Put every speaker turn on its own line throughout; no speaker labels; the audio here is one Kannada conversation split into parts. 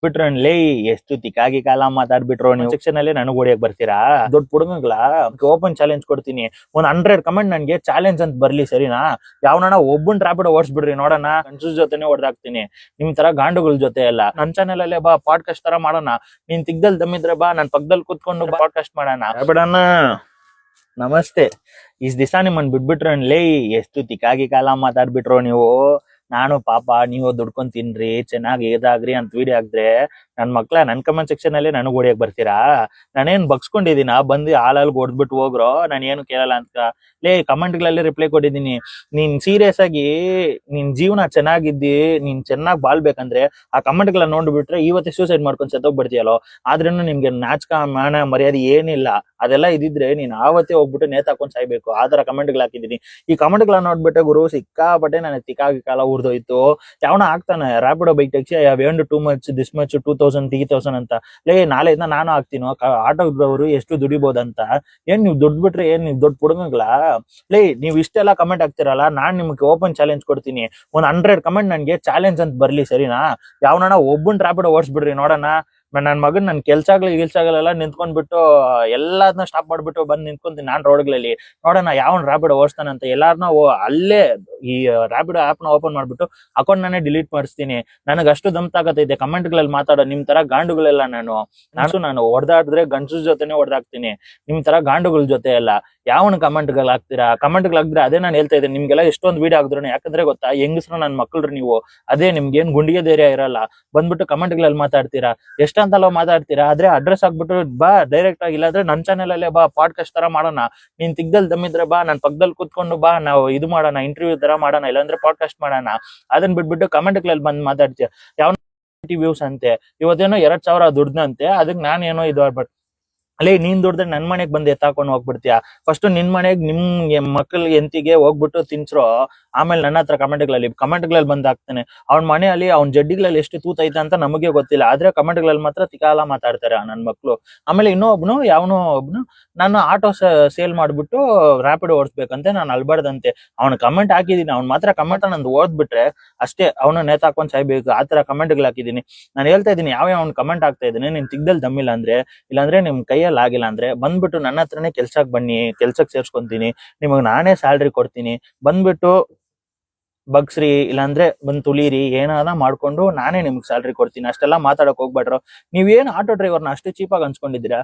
ಬಿಟ್ರಲ್ಲಿ ಎಷ್ಟು ತಿಕ್ಕಾಗಿ ಕಾಲ ಮಾತಾಡ್ಬಿಟ್ರು ನೀವು ಸೆಕ್ಷನ್ ಅಲ್ಲಿ ನನಗ್ ಹೊಡಿಯಕ್ ಬರ್ತೀರಾ? ದೊಡ್ಡ ಹುಡುಗಂಗ್ಲ ಓಪನ್ ಚಾಲೆಂಜ್ ಕೊಡ್ತೀನಿ. 100 ಕಮೆಂಟ್ ನನ್ಗೆ ಚಾಲೆಂಜ್ ಅಂತ ಬರ್ಲಿ, ಸರಿನಾ? ಯಾವನ ಒಬ್ಬನ್ ರ್ಯಾಪಿಡ್ ಓಡಿಸ್ಬಿಡ್ರಿ ನೋಡೋಣ, ಕನ್ಸೂಸ್ ಜೊತೆನೆ ಹೊಡೆದಾಕ್ತೀನಿ. ನಿಮ್ ತರ ಗಾಂಡುಗಳ ಜೊತೆ ಎಲ್ಲ. ನನ್ ಚಾನೆಲ್ ಅಲ್ಲೇ ಬಾ, ಪಾಡ್ಕಾಸ್ಟ್ ತರ ಮಾಡೋಣ. ನೀನ್ ತಿಗ್ದಲ್ ದಮ್ಮಿದ್ರೆ ಬಾ, ನನ್ ಪಕ್ಕದಲ್ಲಿ ಕುತ್ಕೊಂಡು ಪಾಡ್ಕಾಸ್ಟ್ ಮಾಡೋಣ. ರ್ಯಾಪಿಡನ್ನ ನಮಸ್ತೆ. ಇಸ್ ದಿವಸ ನಿಮ್ಮನ್ ಬಿಟ್ಬಿಟ್ರಲ್ಲಿ ಎಷ್ಟು ತಿಕ್ಕಾಗಿ ಕಾಲ ಮಾತಾಡ್ಬಿಟ್ರು ನೀವು. ನಾನು ಪಾಪ ನೀವು ದುಡ್ಕೊಂಡ್ ತಿನ್ರಿ, ಚೆನ್ನಾಗಿ ಇದಾಗ್ರಿ ಅಂತ ವಿಡಿಯೋ ಹಾಕಿದ್ರೆ ನನ್ ನನ್ ಕಮೆಂಟ್ ಸೆಕ್ಷನ್ ಅಲ್ಲಿ ನನಗ್ ಹೊಡಿಯಕ್ ಬರ್ತೀರಾ? ನಾನೇನ್ ಬಗ್ಸ್ಕೊಂಡಿದೀನ ಬಂದು ಹಾಲಲ್ಲಿ ಹೊಡ್ದ್ಬಿಟ್ಟು ಹೋಗ್ರೋ, ನಾನು ಏನು ಕೇಳಲ್ಲ ಅಂತ. ಕಮೆಂಟ್ ಗಳಲ್ಲಿ ರಿಪ್ಲೈ ಕೊಟ್ಟಿದ್ದೀನಿ. ನೀನ್ ಸೀರಿಯಸ್ ಆಗಿ ನಿನ್ ಜೀವನ ಚೆನ್ನಾಗಿದ್ದಿ, ನೀನ್ ಚೆನ್ನಾಗ್ ಬಾಳ್ಬೇಕಂದ್ರೆ ಆ ಕಮೆಂಟ್ ಗಳನ್ನ ನೋಡ್ಬಿಟ್ರೆ ಇವತ್ತೇ ಸೂಸೈಡ್ ಮಾಡ್ಕೊಂಡ್ ಸತ್ತೋಗ್ಬಿಡ್ತೀಯಲ್ಲೋ. ಆದ್ರೂ ನಿಮ್ಗೆ ನಾಚಕ ಮಾನ ಮರ್ಯಾದೆ ಏನಿಲ್ಲ. ಅದೆಲ್ಲ ಇದಿದ್ರೆ ನೀನ್ ಆವತ್ತೇ ಹೋಗ್ಬಿಟ್ಟು ನೇತಾಕೊಂಡ್ ಸಾಯ್ಬೇಕು. ಆ ತರ ಕಮೆಂಟ್ ಗಳು ಹಾಕಿದೀನಿ. ಈ ಕಮೆಂಟ್ ಗಳನ್ನ ನೋಡ್ಬಿಟ್ಟೆ ಗುರು ಸಿಕ್ಕಾಪಟ್ಟೆ ನನಗೆ ತಿಕ್ಕಾಗಿ ಕಾಲ ಉರ್ದೋಯ್ತು. ಯಾವನ ಆಗ್ತಾನೆ Rapido bike taxi, want too much this much 2000 3000 ಅಂತ. ನಾಳೆ ನಾನು ಹಾಕ್ತೀನೋ ಆಟೋ ಇದ್ದವರು ಎಷ್ಟು ದುಡಿಬಹುದಂತ. ಏನ್ ನೀವು ದುಡ್ಡು ಬಿಟ್ರೆ ಏನ್ ನೀವು ದೊಡ್ಡ ಪುಡುಗಂಗ್ಲ? ನೀವ್ ಇಷ್ಟೆಲ್ಲ ಕಮೆಂಟ್ ಹಾಕ್ತಿರಲ್ಲ, ನಾನ್ ನಿಮ್ಗೆ ಓಪನ್ ಚಾಲೆಂಜ್ ಕೊಡ್ತೀನಿ. 100 ಕಮೆಂಟ್ ನನ್ಗೆ ಚಾಲೆಂಜ್ ಅಂತ ಬರ್ಲಿ, ಸರಿನಾ? ಯಾವನ ಒಬ್ಬನ್ ರ್ಯಾಪಿಡೋ ಓಡಿಸ್ಬಿಡ್ರಿ ನೋಡೋಣ. ನನ್ ಮಗನ್ ನನ್ ಕೆಲ್ಸಗಳೆಲ್ಲ ನಿಂತ್ಕೊಂಡ್ಬಿಟ್ಟು ಎಲ್ಲದನ್ನ ಸ್ಟಾಪ್ ಮಾಡ್ಬಿಟ್ಟು ಬಂದ್ ನಿಂತ್ಕೊಂತೀನಿ ನಾನ್ ರೋಡ್ಗಳಲ್ಲಿ. ನೋಡೋಣ ಯಾವನ್ ರ್ಯಾಪಿಡ್ ಓಡಿಸ್ತಾನಂತ. ಎಲ್ಲಾರನ್ನ ಅಲ್ಲೇ ಈ ರ್ಯಾಪಿಡ್ ಆಪ್ ನ ಓಪನ್ ಮಾಡ್ಬಿಟ್ಟು ಅಕೌಂಟ್ ನಾನೇ ಡಿಲೀಟ್ ಮಾಡಿಸ್ತೀನಿ. ನನಗ್ ಅಷ್ಟು ದಮ್ ತಾಕತ್ತೈತೆ ಕಮೆಂಟ್ ಗಳಲ್ಲಿ ಮಾತಾಡೋ. ನಿಮ್ ತರ ಗಾಂಡುಗಳೆಲ್ಲ ನಾನು ಹೊಡೆದಾಡಿದ್ರೆ ಗಂಡಸ ಜೊತೆನೆ ಹೊಡೆದಾಕ್ತೀನಿ. ನಿಮ್ ತರ ಗಾಂಡುಗಳ ಜೊತೆ ಎಲ್ಲ ಯಾವನ್ ಕಮೆಂಟ್ ಗಳು ಹಾಕ್ತೀರಾ? ಕಮೆಂಟ್ ಗಳು ಹಾಕಿದ್ರೆ ಅದೇ ನಾನು ಹೇಳ್ತಾ ಇದ್ದೀನಿ. ನಿಮ್ಗೆಲ್ಲ ಎಷ್ಟೊಂದು ವಿಡಿಯೋ ಹಾಕಿದ್ರು, ಯಾಕಂದ್ರೆ ಗೊತ್ತಾ, ಹೆಂಗಸ್ರು ನನ್ ಮಕ್ಕಳ್ರಿ ನೀವು. ಅದೇ ನಿಮ್ಗೇನ್ ಗುಂಡಿಗೆ ಧೈರ್ಯ ಇರಲ್ಲ. ಬಂದ್ಬಿಟ್ಟು ಕಮೆಂಟ್ ಗಳಲ್ಲಿ ಮಾತಾಡ್ತೀರಾ, ಎಷ್ಟಂತಲ್ಲ ಮಾತಾಡ್ತೀರಾ. ಆದ್ರೆ ಅಡ್ರೆಸ್ ಹಾಕ್ಬಿಟ್ಟು ಬಾ ಡೈರೆಕ್ಟ್ ಆಗಿ, ಇಲ್ಲಾಂದ್ರೆ ನನ್ ಚಾನೆಲ್ ಅಲ್ಲೇ ಬಾ, ಪಾಡ್ಕಾಸ್ಟ್ ತರ ಮಾಡೋಣ. ನೀನ್ ತಿಗ್ದಲ್ ದಮ್ಮಿದ್ರೆ ಬಾ, ನನ್ ಪಕ್ಕದಲ್ಲಿ ಕುತ್ಕೊಂಡು ಬಾ, ನಾವು ಇದು ಮಾಡೋಣ, ಇಂಟರ್ವ್ಯೂ ತರ ಮಾಡೋಣ, ಇಲ್ಲಾಂದ್ರೆ ಪಾಡ್ಕಾಸ್ಟ್ ಮಾಡೋಣ. ಅದನ್ನ ಬಿಟ್ಬಿಟ್ಟು ಕಮೆಂಟ್ ಗಳಲ್ಲಿ ಬಂದ್ ಮಾತಾಡ್ತೀಯ. ಯಾವ ವ್ಯೂಸ್ ಅಂತೆ, ಇವತ್ತೇನೋ 2000 ದುಡ್ದಂತೆ, ಅದಕ್ಕೆ ನಾನೇನೋ ಇದು ನೀನ್ ದುಡ್ದ್ರೆ ನನ್ ಮನೆಗ್ ಬಂದ್ ಎತ್ತಾಕೊಂಡು ಹೋಗ್ಬಿಡ್ತೀಯ. ಫಸ್ಟ್ ನಿನ್ ಮನೆಗ್ ನಿಮ್ಗೆ ಮಕ್ಳಿಗೆ ಎಂತಿಗೆ ಹೋಗ್ಬಿಟ್ಟು ತಿನ್ಸ್ರೋ, ಆಮೇಲೆ ನನ್ನ ಹತ್ರ ಕಮೆಂಟ್ ಗಳಲ್ಲಿ ಬಂದ್ ಹಾಕ್ತಾನೆ. ಅವ್ನ ಮನೆಯಲ್ಲಿ ಅವ್ನ ಜಡ್ಡಿಗಳಲ್ಲಿ ಎಷ್ಟು ತೂತೈತೆ ಅಂತ ನಮಗೆ ಗೊತ್ತಿಲ್ಲ. ಆದ್ರೆ ಕಮೆಂಟ್ ಗಳಲ್ಲಿ ಮಾತ್ರ ತಿಕಾಲ ಮಾತಾಡ್ತಾರೆ ನನ್ ಮಕ್ಳು. ಆಮೇಲೆ ಇನ್ನೊಬ್ನು ಯಾವನೋ ಒಬ್ನು ನಾನು ಆಟೋ ಸೇಲ್ ಮಾಡ್ಬಿಟ್ಟು ರ್ಯಾಪಿಡ್ ಓಡಿಸ್ಬೇಕಂತೆ, ನಾನು ಅಲ್ಬಾರ್ದಂತೆ. ಅವ್ನ ಕಮೆಂಟ್ ಹಾಕಿದೀನಿ, ಅವ್ನ್ ಮಾತ್ರ ಕಮೆಂಟ್ ನಂದು ಓದ್ಬಿಟ್ರೆ ಅಷ್ಟೇ ಅವನು ನೇತಾಕೊಂಡ್ ಸಾಯ್ಬೇಕು. ಆ ತರ ಕಮೆಂಟ್ ಗಳು ಹಾಕಿದೀನಿ. ನಾನು ಹೇಳ್ತಾ ಇದ್ದೀನಿ, ಅವ್ನ ಕಮೆಂಟ್ ಆಗ್ತಾ ಇದ್ದೀನಿ. ನಿನ್ ತಿಗ್ದಲ್ಲಿ ದಮ್ಮಿಲ್ಲ ಅಂದ್ರೆ, ಇಲ್ಲಾಂದ್ರೆ ನಿಮ್ ಕೈಯಲ್ಲಿ ಆಗಿಲ್ಲ ಅಂದ್ರೆ ಬಂದ್ಬಿಟ್ಟು ನನ್ನ ಹತ್ರನೇ ಕೆಲ್ಸಕ್ ಬನ್ನಿ, ಕೆಲ್ಸಕ್ ಸೇರ್ಸ್ಕೊಂತೀನಿ. ನಿಮಗ್ ನಾನೇ ಸ್ಯಾಲ್ರಿ ಕೊಡ್ತೀನಿ. ಬಂದ್ಬಿಟ್ಟು ಬಗ್ಸ್ರಿ, ಇಲ್ಲಾಂದ್ರೆ ಬಂದ್ ತುಳೀರಿ, ಏನಾದ ಮಾಡ್ಕೊಂಡು ನಾನೇ ನಿಮ್ಗೆ ಸ್ಯಾಲ್ರಿ ಕೊಡ್ತೀನಿ. ಅಷ್ಟೆಲ್ಲ ಮಾತಾಡಕ್ ಹೋಗ್ಬೇಡ್ರು. ನೀವೇನು ಆಟೋ ಡ್ರೈವರ್ನ ಅಷ್ಟೇ ಚೀಪಾಗಿ ಅನ್ಸ್ಕೊಂಡಿದ್ದೀರಾ?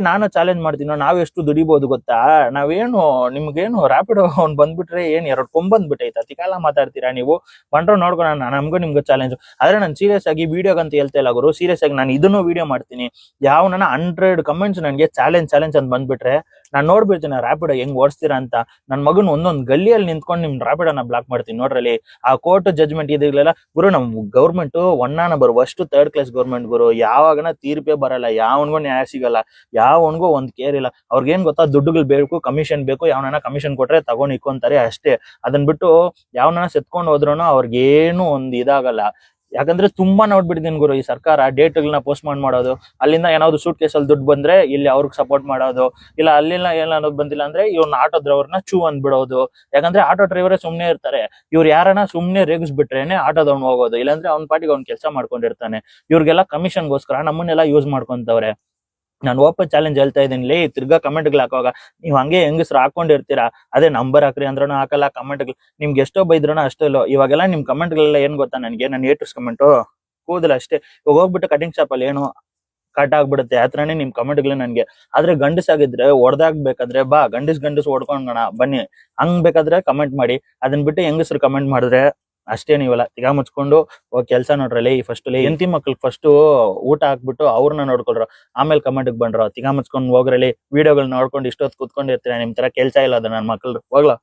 ನಾನು ಚಾಲೆಂಜ್ ಮಾಡ್ತೀನೋ, ನಾವೆಷ್ಟು ದುಡಿಬಹುದು ಗೊತ್ತಾ? ನಾವೇನು ನಿಮ್ಗೇನು ರ್ಯಾಪಿಡ್ ಅವ್ನ್ ಬಂದ್ಬಿಟ್ರೆ ಏನ್ 2 ಕೊಂಬಂದ್ಬಿಟ್ಟೈತ? ತಿಕಾಲ ಮಾತಾಡ್ತೀರಾ ನೀವು. ಬಂದ್ರು ನೋಡ್ಕೊಳ ನಮ್ಗೂ ನಿಮ್ಗೂ ಚಾಲೆಂಜ್. ಆದ್ರೆ ನಾನು ಸೀರಿಯಸ್ ಆಗಿ ವಿಡಿಯೋಗಂತ ಹೇಳ್ತಾ ಇಲ್ಲ ಗುರು. ಸೀರಿಯಸ್ ಆಗಿ ನಾನು ಇದನ್ನು ವಿಡಿಯೋ ಮಾಡ್ತೀನಿ. ಯಾವನ 100 ಕಮೆಂಟ್ಸ್ ನನ್ಗೆ ಚಾಲೆಂಜ್ ಅಂತ ಬಂದ್ಬಿಟ್ರೆ ನಾನ್ ನೋಡ್ಬಿಡ್ತೀನಿ ರ್ಯಾಪಿಡ್ ಹೆಂಗ್ ಓಡಿಸ್ತೀರಾ ಅಂತ. ನನ್ ಮಗನ್ ಒಂದೊಂದ್ ಗಲ್ಲಿಯಲ್ಲಿ ನಿಂತ್ಕೊಂಡು ನಿಮ್ ರ್ಯಾಪಿಡ್ ಅನ್ನ ಬ್ಲಾಕ್ ಮಾಡ್ತೀನಿ ನೋಡ್ರಲ್ಲಿ. ಆ ಕೋರ್ಟ್ ಜಜ್ಮೆಂಟ್ ಇದಿಲ್ಲ ಗುರು. ನಮ್ government 1 number 3rd class government ಗುರು. ಯಾವಾಗನ ತೀರ್ಪೇ ಬರಲ್ಲ, ಯಾವನ್ಗೂ ನ್ಯಾಯ ಸಿಗಲ್ಲ, ಯಾವನ್ಗೂ ಒಂದ್ ಕೇರ್ ಇಲ್ಲ. ಅವ್ರಿಗೇನ್ ಗೊತ್ತಾ, ದುಡ್ಡುಗಳು ಬೇಕು, ಕಮಿಷನ್ ಬೇಕು. ಯಾವನ ಕಮಿಷನ್ ಕೊಟ್ರೆ ತಗೊಂಡ್ ಇಕ್ಕೊಂತಾರೆ ಅಷ್ಟೇ. ಅದನ್ ಬಿಟ್ಟು ಯಾವನ ಸೆತ್ಕೊಂಡ್ ಹೋದ್ರೂ ಅವ್ರಿಗೇನು ಒಂದ್ ಇದಾಗಲ್ಲ. ಯಾಕಂದ್ರೆ ತುಂಬಾ ನೋಡ್ಬಿಟ್ಟಿದ್ದೀನಿ ಗುರು ಈ ಸರ್ಕಾರ ಡೇಟ್ಗಳನ್ನ ಪೋಸ್ಟ್ ಮಾಡೋದು. ಅಲ್ಲಿಂದ ಏನಾದ್ರು ಸೂಟ್ ಕೇಸಲ್ಲಿ ದುಡ್ಡು ಬಂದ್ರೆ ಇಲ್ಲಿ ಅವ್ರಿಗೆ ಸಪೋರ್ಟ್ ಮಾಡೋದು, ಇಲ್ಲ ಅಲ್ಲಿಂದ ಏನಾದ್ರು ಬಂದಿಲ್ಲ ಅಂದ್ರೆ ಇವ್ನ ಆಟೋ ಡ್ರೈವರ್ನ ಚೂ ಅಂದ್ಬಿಡೋದು. ಯಾಕಂದ್ರೆ ಆಟೋ ಡ್ರೈವರೇ ಸುಮ್ನೆ ಇರ್ತಾರೆ. ಇವ್ರು ಯಾರನ್ನ ಸುಮ್ನೆ ರೇಗಿಸ್ಬಿಟ್ರೇನೆ ಆಟೋದವ್ನು ಹೋಗೋದು, ಇಲ್ಲಾಂದ್ರೆ ಅವ್ನ ಪಾಟಿಗೆ ಅವ್ನ್ ಕೆಲಸ ಮಾಡ್ಕೊಂಡಿರ್ತಾನೆ. ಇವ್ರಿಗೆಲ್ಲ ಕಮಿಷನ್ಗೋಸ್ಕರ ನಮ್ಮನ್ನೆಲ್ಲ ಯೂಸ್ ಮಾಡ್ಕೊಂತವ್ರೆ. ನಾನು ಓಪನ್ ಚಾಲೆಂಜ್ ಹೇಳ್ತಾ ಇದ್ದೀನಿ. ತಿರ್ಗಾ ಕಮೆಂಟ್ಗಳು ಹಾಕುವಾಗ ನೀವು ಹಂಗೆ ಹೆಂಗಸ್ರು ಹಾಕೊಂಡಿರ್ತೀರಾ. ಅದೇ ನಂಬರ್ ಹಾಕ್ರಿ ಅಂದ್ರೂ ಹಾಕಲ್ಲ ಕಮೆಂಟ್ಗಳು. ನಿಮ್ಗೆ ಎಷ್ಟೋ ಬೈದ್ರೂ ಅಷ್ಟೋ. ಇವಾಗೆಲ್ಲ ನಿಮ್ ಕಮೆಂಟ್ಗಳೆಲ್ಲ ಏನ್ ಗೊತ್ತಾ, ನನಗೆ ನಾನು ಏಟರ್ಸ್ ಕಮೆಂಟು ಕೂದಲ ಅಷ್ಟೇ. ಇವಾಗ ಹೋಗ್ಬಿಟ್ಟು ಕಟಿಂಗ್ ಶಾಪ್ ಅಲ್ಲಿ ಏನು ಕಟ್ ಆಗ್ಬಿಡುತ್ತೆ, ಆತರನೇ ನಿಮ್ ಕಮೆಂಟ್ಗಳು ನನ್ಗೆ. ಆದ್ರೆ ಗಂಡಸಾಗಿದ್ರೆ ಹೊಡೆದಾಗ್ಬೇಕಾದ್ರೆ ಬಾ ಗಂಡಸ್ ಹೊಡ್ಕೊಂಡೋಣ ಬನ್ನಿ, ಹಂಗ್ ಬೇಕಾದ್ರೆ ಕಮೆಂಟ್ ಮಾಡಿ. ಅದನ್ ಬಿಟ್ಟು ಹೆಂಗಸ್ರು ಕಮೆಂಟ್ ಮಾಡಿದ್ರೆ ಅಷ್ಟೇ. ನೀವಲ್ಲ ತಿಗಾ ಮುಚ್ಕೊಂಡು ಕೆಲ್ಸ ನೋಡ್ರಲ್ಲಿ. ಫಸ್ಟ್ ಹೆಂಡತಿ ಮಕ್ಳಿಗೆ ಫಸ್ಟ್ ಊಟ ಹಾಕ್ಬಿಟ್ಟು ಅವ್ರನ್ನ ನೋಡ್ಕೊಳ್ರ, ಆಮೇಲೆ ಕಮೆಂಟ್ ಬಂಡ್ರ. ತಿಗಾ ಮುಚ್ಕೊಂಡ್ ಹೋಗ್ರಲ್ಲಿ. ವಿಡಿಯೋಗಳನ್ನ ನೋಡ್ಕೊಂಡು ಇಷ್ಟೊತ್ತು ಕುತ್ಕೊಂಡಿರ್ತೀರ, ನಿಮ್ ತರ ಕೆಲ್ಸ ಇಲ್ಲ ಅದ ನನ್ ಮಕ್ಳು. ಹೋಗ್ಲಾ.